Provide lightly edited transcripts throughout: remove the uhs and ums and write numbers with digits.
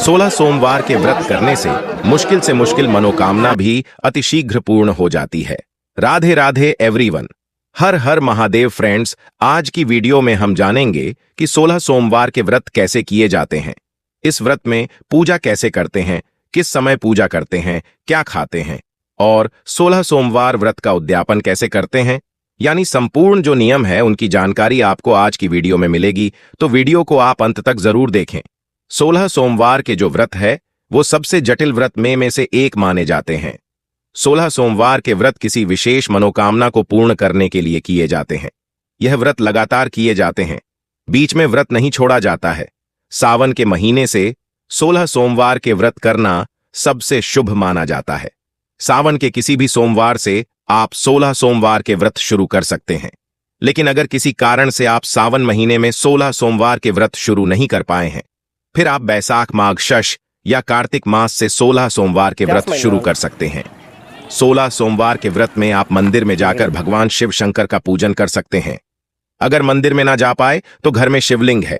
16 सोमवार के व्रत करने से मुश्किल मनोकामना भी अतिशीघ्र पूर्ण हो जाती है। राधे राधे एवरीवन। हर हर महादेव फ्रेंड्स। आज की वीडियो में हम जानेंगे कि 16 सोमवार के व्रत कैसे किए जाते हैं, इस व्रत में पूजा कैसे करते हैं, किस समय पूजा करते हैं, क्या खाते हैं और 16 सोमवार व्रत का उद्यापन कैसे करते हैं, यानी संपूर्ण जो नियम है उनकी जानकारी आपको आज की वीडियो में मिलेगी। तो वीडियो को आप अंत तक जरूर देखें। 16 सोमवार के जो व्रत है वो सबसे जटिल व्रत में से एक माने जाते हैं। 16 सोमवार के व्रत किसी विशेष मनोकामना को पूर्ण करने के लिए किए जाते हैं। यह व्रत लगातार किए जाते हैं, बीच में व्रत नहीं छोड़ा जाता है। सावन के महीने से 16 सोमवार के व्रत करना सबसे शुभ माना जाता है। सावन के किसी भी सोमवार से आप 16 सोमवार के व्रत शुरू कर सकते हैं। लेकिन अगर किसी कारण से आप सावन महीने में 16 सोमवार के व्रत शुरू नहीं कर पाए हैं, फिर आप बैसाख माघ शश या कार्तिक मास से 16 सोमवार के व्रत शुरू कर सकते हैं। 16 सोमवार के व्रत में आप मंदिर में जाकर भगवान शिव शंकर का पूजन कर सकते हैं। अगर मंदिर में ना जा पाए तो घर में शिवलिंग है,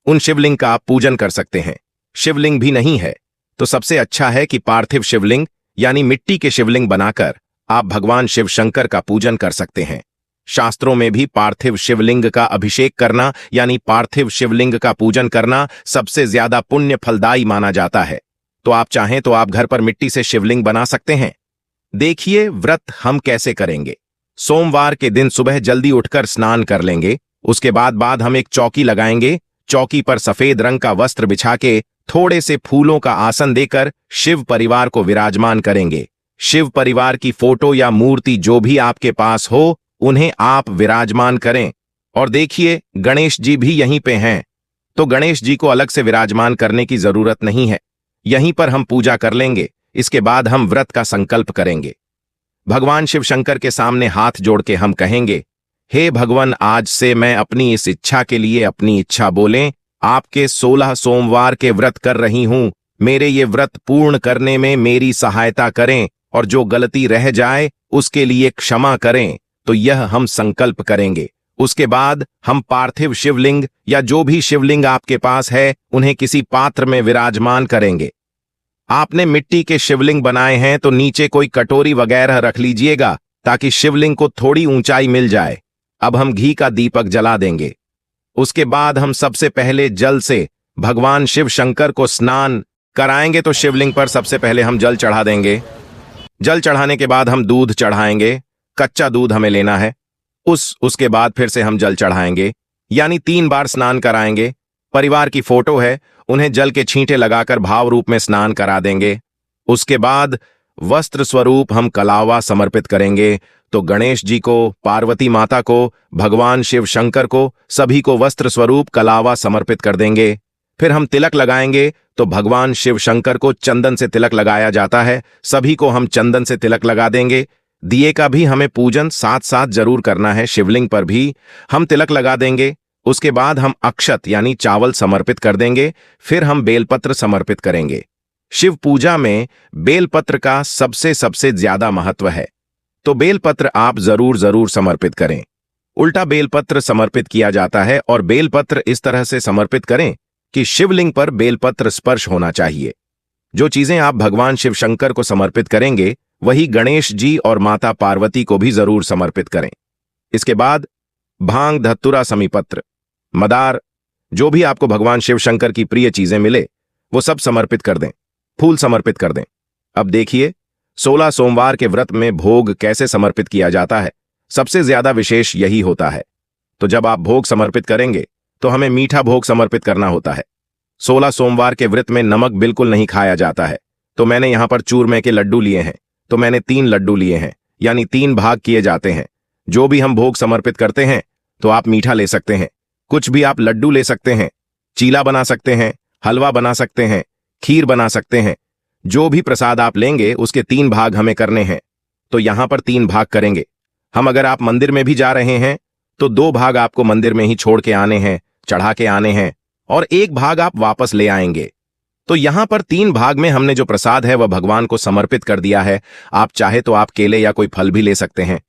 उन शिवलिंग का आप पूजन कर सकते हैं। शिवलिंग भी नहीं है तो सबसे अच्छा है कि पार्थिव शिवलिंग यानी मिट्टी के शिवलिंग बनाकर आप भगवान शिव शंकर का पूजन कर सकते हैं। शास्त्रों में भी पार्थिव शिवलिंग का अभिषेक करना यानी पार्थिव शिवलिंग का पूजन करना सबसे ज्यादा पुण्य फलदायी माना जाता है। तो आप चाहें तो आप घर पर मिट्टी से शिवलिंग बना सकते हैं। देखिए व्रत हम कैसे करेंगे। सोमवार के दिन सुबह जल्दी उठकर स्नान कर लेंगे। उसके बाद हम एक चौकी लगाएंगे। चौकी पर सफेद रंग का वस्त्र बिछा के थोड़े से फूलों का आसन देकर शिव परिवार को विराजमान करेंगे। शिव परिवार की फोटो या मूर्ति जो भी आपके पास हो उन्हें आप विराजमान करें। और देखिए गणेश जी भी यहीं पे हैं, तो गणेश जी को अलग से विराजमान करने की जरूरत नहीं है, यहीं पर हम पूजा कर लेंगे। इसके बाद हम व्रत का संकल्प करेंगे। भगवान शिव शंकर के सामने हाथ जोड़ के हम कहेंगे, हे भगवान, आज से मैं अपनी इस इच्छा के लिए अपनी इच्छा बोलें आपके 16 सोमवार के व्रत कर रही हूं। मेरे ये व्रत पूर्ण करने में मेरी सहायता करें और जो गलती रह जाए उसके लिए क्षमा करें। तो यह हम संकल्प करेंगे। उसके बाद हम पार्थिव शिवलिंग या जो भी शिवलिंग आपके पास है उन्हें किसी पात्र में विराजमान करेंगे। आपने मिट्टी के शिवलिंग बनाए हैं तो नीचे कोई कटोरी वगैरह रख लीजिएगा ताकि शिवलिंग को थोड़ी ऊंचाई मिल जाए। अब हम घी का दीपक जला देंगे। उसके बाद हम सबसे पहले जल से भगवान शिव शंकर को स्नान कराएंगे। तो शिवलिंग पर सबसे पहले हम जल चढ़ा देंगे। जल चढ़ाने के बाद हम दूध चढ़ाएंगे। कच्चा दूध हमें लेना है। उसके बाद फिर से हम जल चढ़ाएंगे, यानी 3 बार स्नान कराएंगे। परिवार की फोटो है, उन्हें जल के छींटे लगाकर भाव रूप में स्नान करा देंगे। उसके बाद वस्त्र स्वरूप हम कलावा समर्पित करेंगे। तो गणेश जी को, पार्वती माता को, भगवान शिव शंकर को, सभी को वस्त्र स्वरूप कलावा समर्पित कर देंगे। फिर हम तिलक लगाएंगे। तो भगवान शिव शंकर को चंदन से तिलक लगाया जाता है, सभी को हम चंदन से तिलक लगा देंगे। दिए का भी हमें पूजन साथ साथ जरूर करना है। शिवलिंग पर भी हम तिलक लगा देंगे। उसके बाद हम अक्षत यानी चावल समर्पित कर देंगे। फिर हम बेलपत्र समर्पित करेंगे। शिव पूजा में बेलपत्र का सबसे ज्यादा महत्व है, तो बेलपत्र आप जरूर समर्पित करें। उल्टा बेलपत्र समर्पित किया जाता है और बेलपत्र इस तरह से समर्पित करें कि शिवलिंग पर बेलपत्र स्पर्श होना चाहिए। जो चीजें आप भगवान शिव शंकर को समर्पित करेंगे वही गणेश जी और माता पार्वती को भी जरूर समर्पित करें। इसके बाद भांग, धतूरा, समीपत्र, मदार, जो भी आपको भगवान शिव शंकर की प्रिय चीजें मिले वो सब समर्पित कर दें। फूल समर्पित कर दें। अब देखिए 16 सोमवार के व्रत में भोग कैसे समर्पित किया जाता है। सबसे ज्यादा विशेष यही होता है। तो जब आप भोग समर्पित करेंगे तो हमें मीठा भोग समर्पित करना होता है। 16 सोमवार के व्रत में नमक बिल्कुल नहीं खाया जाता है। तो मैंने यहां पर चूरमे के लड्डू लिए हैं। तो मैंने 3 लड्डू लिए हैं, यानी 3 भाग किए जाते हैं। जो भी हम भोग समर्पित करते हैं तो आप मीठा ले सकते हैं, कुछ भी आप लड्डू ले सकते हैं, चीला बना सकते हैं, हलवा बना सकते हैं, खीर बना सकते हैं। जो भी प्रसाद आप लेंगे उसके 3 भाग हमें करने हैं। तो यहां पर 3 भाग करेंगे हम। अगर आप मंदिर में भी जा रहे हैं तो 2 भाग आपको मंदिर में ही छोड़ के आने हैं, चढ़ा के आने हैं, और 1 भाग आप वापस ले आएंगे। तो यहां पर 3 भाग में हमने जो प्रसाद है वह भगवान को समर्पित कर दिया है। आप चाहे तो आप केले या कोई फल भी ले सकते हैं।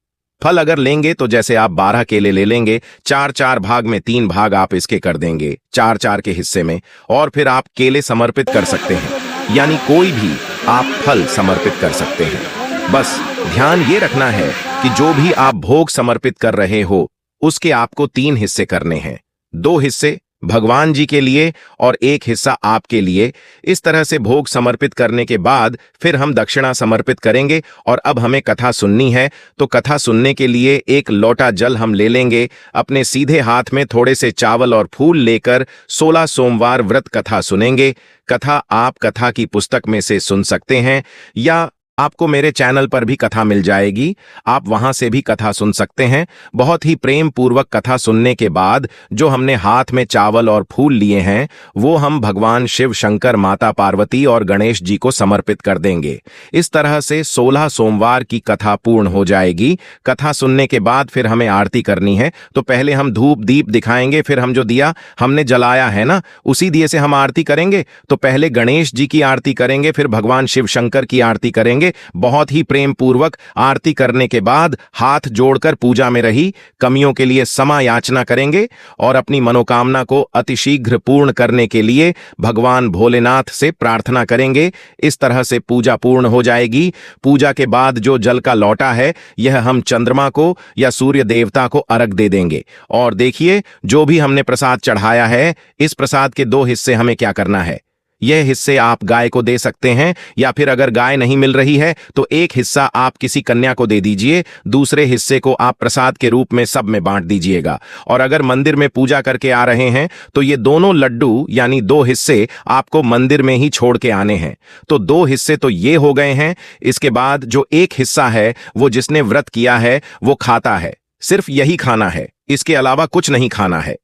फल अगर लेंगे तो जैसे आप 12 केले ले लेंगे, 4-4 भाग में 3 भाग आप इसके कर देंगे 4-4 के हिस्से में, और फिर आप केले समर्पित कर सकते हैं। यानी कोई भी आप फल समर्पित कर सकते हैं। बस ध्यान ये रखना है कि जो भी आप भोग समर्पित कर रहे हो उसके आपको 3 हिस्से करने हैं, 2 हिस्से भगवान जी के लिए और 1 हिस्सा आपके लिए। इस तरह से भोग समर्पित करने के बाद फिर हम दक्षिणा समर्पित करेंगे। और अब हमें कथा सुननी है, तो कथा सुनने के लिए 1 लोटा जल हम ले लेंगे। अपने सीधे हाथ में थोड़े से चावल और फूल लेकर 16 सोमवार व्रत कथा सुनेंगे। कथा आप कथा की पुस्तक में से सुन सकते हैं या आपको मेरे चैनल पर भी कथा मिल जाएगी, आप वहां से भी कथा सुन सकते हैं। बहुत ही प्रेम पूर्वक कथा सुनने के बाद जो हमने हाथ में चावल और फूल लिए हैं वो हम भगवान शिव शंकर, माता पार्वती और गणेश जी को समर्पित कर देंगे। इस तरह से 16 सोमवार की कथा पूर्ण हो जाएगी। कथा सुनने के बाद फिर हमें आरती करनी है, तो पहले हम धूप दीप दिखाएंगे, फिर हम जो दिया हमने जलाया है ना उसी दिए से हम आरती करेंगे। तो पहले गणेश जी की आरती करेंगे, फिर भगवान शिव शंकर की आरती करेंगे। बहुत ही प्रेम पूर्वक आरती करने के बाद हाथ जोड़कर पूजा में रही कमियों के लिए क्षमा याचना करेंगे और अपनी मनोकामना को अतिशीघ्र पूर्ण करने के लिए भगवान भोलेनाथ से प्रार्थना करेंगे। इस तरह से पूजा पूर्ण हो जाएगी। पूजा के बाद जो जल का लौटा है यह हम चंद्रमा को या सूर्य देवता को अर्घ दे देंगे। और देखिए, जो भी हमने प्रसाद चढ़ाया है इस प्रसाद के 2 हिस्से हमें क्या करना है। यह हिस्से आप गाय को दे सकते हैं, या फिर अगर गाय नहीं मिल रही है तो 1 हिस्सा आप किसी कन्या को दे दीजिए, दूसरे हिस्से को आप प्रसाद के रूप में सब में बांट दीजिएगा। और अगर मंदिर में पूजा करके आ रहे हैं तो ये दोनों लड्डू यानी 2 हिस्से आपको मंदिर में ही छोड़ के आने हैं। तो 2 हिस्से तो ये हो गए हैं। इसके बाद जो 1 हिस्सा है वो जिसने व्रत किया है वो खाता है, सिर्फ यही खाना है, इसके अलावा कुछ नहीं खाना है।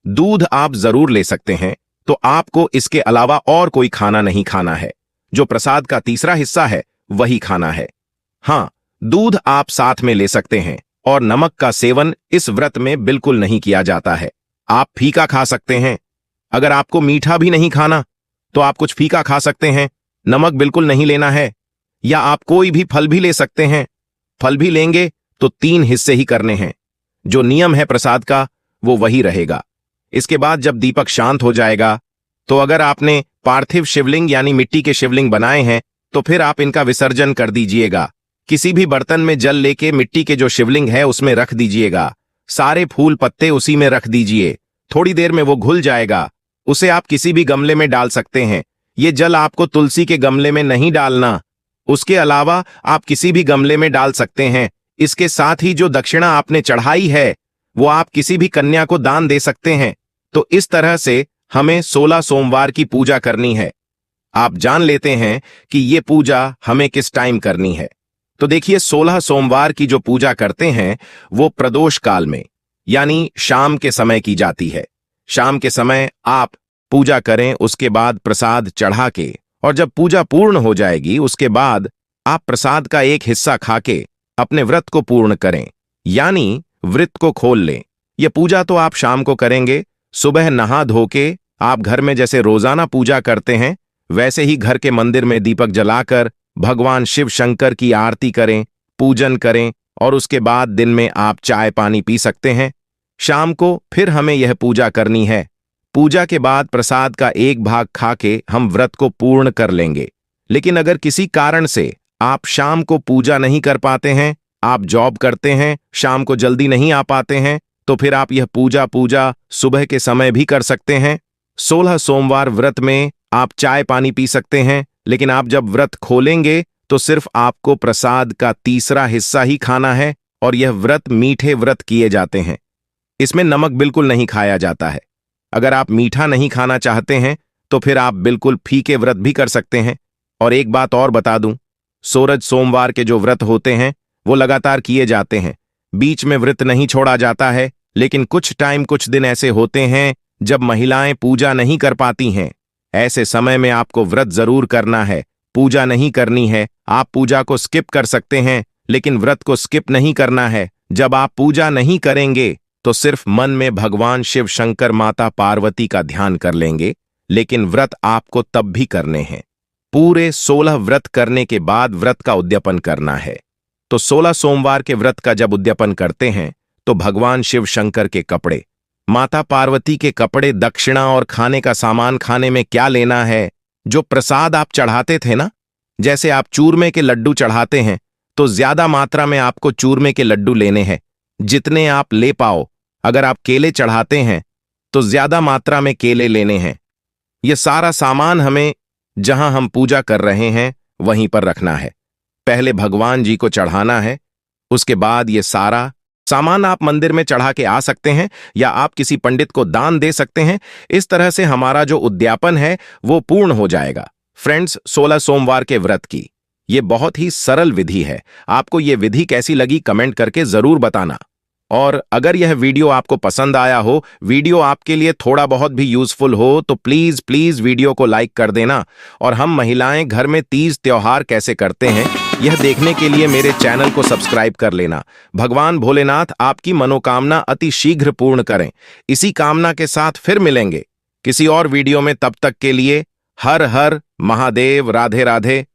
दूध आप जरूर ले सकते हैं, तो आपको इसके अलावा और कोई खाना नहीं खाना है। जो प्रसाद का तीसरा हिस्सा है वही खाना है। हां, दूध आप साथ में ले सकते हैं और नमक का सेवन इस व्रत में बिल्कुल नहीं किया जाता है। आप फीका खा सकते हैं। अगर आपको मीठा भी नहीं खाना तो आप कुछ फीका खा सकते हैं, नमक बिल्कुल नहीं लेना है। या आप कोई भी फल भी ले सकते हैं। फल भी लेंगे तो 3 हिस्से ही करने हैं। जो नियम है प्रसाद का वो वही रहेगा। इसके बाद जब दीपक शांत हो जाएगा तो अगर आपने पार्थिव शिवलिंग यानी मिट्टी के शिवलिंग बनाए हैं तो फिर आप इनका विसर्जन कर दीजिएगा। किसी भी बर्तन में जल लेके मिट्टी के जो शिवलिंग है उसमें रख दीजिएगा। सारे फूल पत्ते उसी में रख दीजिए। थोड़ी देर में वो घुल जाएगा। उसे आप किसी भी गमले में डाल सकते हैं। ये जल आपको तुलसी के गमले में नहीं डालना, उसके अलावा आप किसी भी गमले में डाल सकते हैं। इसके साथ ही जो दक्षिणा आपने चढ़ाई है वो आप किसी भी कन्या को दान दे सकते हैं। तो इस तरह से हमें 16 सोमवार की पूजा करनी है। आप जान लेते हैं कि ये पूजा हमें किस टाइम करनी है। तो देखिए, 16 सोमवार की जो पूजा करते हैं वो प्रदोष काल में यानी शाम के समय की जाती है। शाम के समय आप पूजा करें, उसके बाद प्रसाद चढ़ा के, और जब पूजा पूर्ण हो जाएगी उसके बाद आप प्रसाद का 1 हिस्सा खा के अपने व्रत को पूर्ण करें, यानी व्रत को खोल लें। यह पूजा तो आप शाम को करेंगे। सुबह नहा धो के आप घर में जैसे रोजाना पूजा करते हैं वैसे ही घर के मंदिर में दीपक जलाकर भगवान शिव शंकर की आरती करें, पूजन करें, और उसके बाद दिन में आप चाय पानी पी सकते हैं। शाम को फिर हमें यह पूजा करनी है। पूजा के बाद प्रसाद का 1 भाग खा के हम व्रत को पूर्ण कर लेंगे। लेकिन अगर किसी कारण से आप शाम को पूजा नहीं कर पाते हैं, आप जॉब करते हैं, शाम को जल्दी नहीं आ पाते हैं, तो फिर आप यह पूजा सुबह के समय भी कर सकते हैं। 16 सोमवार व्रत में आप चाय पानी पी सकते हैं, लेकिन आप जब व्रत खोलेंगे तो सिर्फ आपको प्रसाद का तीसरा हिस्सा ही खाना है। और यह व्रत मीठे व्रत किए जाते हैं। इसमें नमक बिल्कुल नहीं खाया जाता है। अगर आप मीठा नहीं खाना चाहते हैं तो फिर आप बिल्कुल फीके व्रत भी कर सकते हैं। और एक बात और बता दूं, सूरज सोमवार के जो व्रत होते हैं वो लगातार किए जाते हैं, बीच में व्रत नहीं छोड़ा जाता है। लेकिन कुछ दिन ऐसे होते हैं जब महिलाएं पूजा नहीं कर पाती हैं। ऐसे समय में आपको व्रत जरूर करना है। पूजा नहीं करनी है, आप पूजा को स्किप कर सकते हैं, लेकिन व्रत को स्किप नहीं करना है। जब आप पूजा नहीं करेंगे तो सिर्फ मन में भगवान शिव शंकर, माता पार्वती का ध्यान कर लेंगे, लेकिन व्रत आपको तब भी करने हैं। पूरे 16 व्रत करने के बाद व्रत का उद्यापन करना है। तो 16 सोमवार के व्रत का जब उद्यापन करते हैं तो भगवान शिव शंकर के कपड़े, माता पार्वती के कपड़े, दक्षिणा और खाने का सामान, खाने में क्या लेना है, जो प्रसाद आप चढ़ाते थे ना, जैसे आप चूरमे के लड्डू चढ़ाते हैं तो ज्यादा मात्रा में आपको चूरमे के लड्डू लेने हैं, जितने आप ले पाओ। अगर आप केले चढ़ाते हैं तो ज्यादा मात्रा में केले लेने हैं। यह सारा सामान हमें जहां हम पूजा कर रहे हैं वहीं पर रखना है। पहले भगवान जी को चढ़ाना है, उसके बाद ये सारा सामान आप मंदिर में चढ़ा के आ सकते हैं या आप किसी पंडित को दान दे सकते हैं। इस तरह से हमारा जो उद्यापन है वो पूर्ण हो जाएगा। फ्रेंड्स, 16 सोमवार के व्रत की ये बहुत ही सरल विधि है। आपको ये विधि कैसी लगी कमेंट करके जरूर बताना। और अगर यह वीडियो आपको पसंद आया हो, वीडियो आपके लिए थोड़ा बहुत भी यूजफुल हो, तो प्लीज प्लीज वीडियो को लाइक कर देना। और हम महिलाएं घर में तीज त्योहार कैसे करते हैं यह देखने के लिए मेरे चैनल को सब्सक्राइब कर लेना। भगवान भोलेनाथ आपकी मनोकामना अति शीघ्र पूर्ण करें। इसी कामना के साथ फिर मिलेंगे किसी और वीडियो में। तब तक के लिए हर हर महादेव। राधे राधे।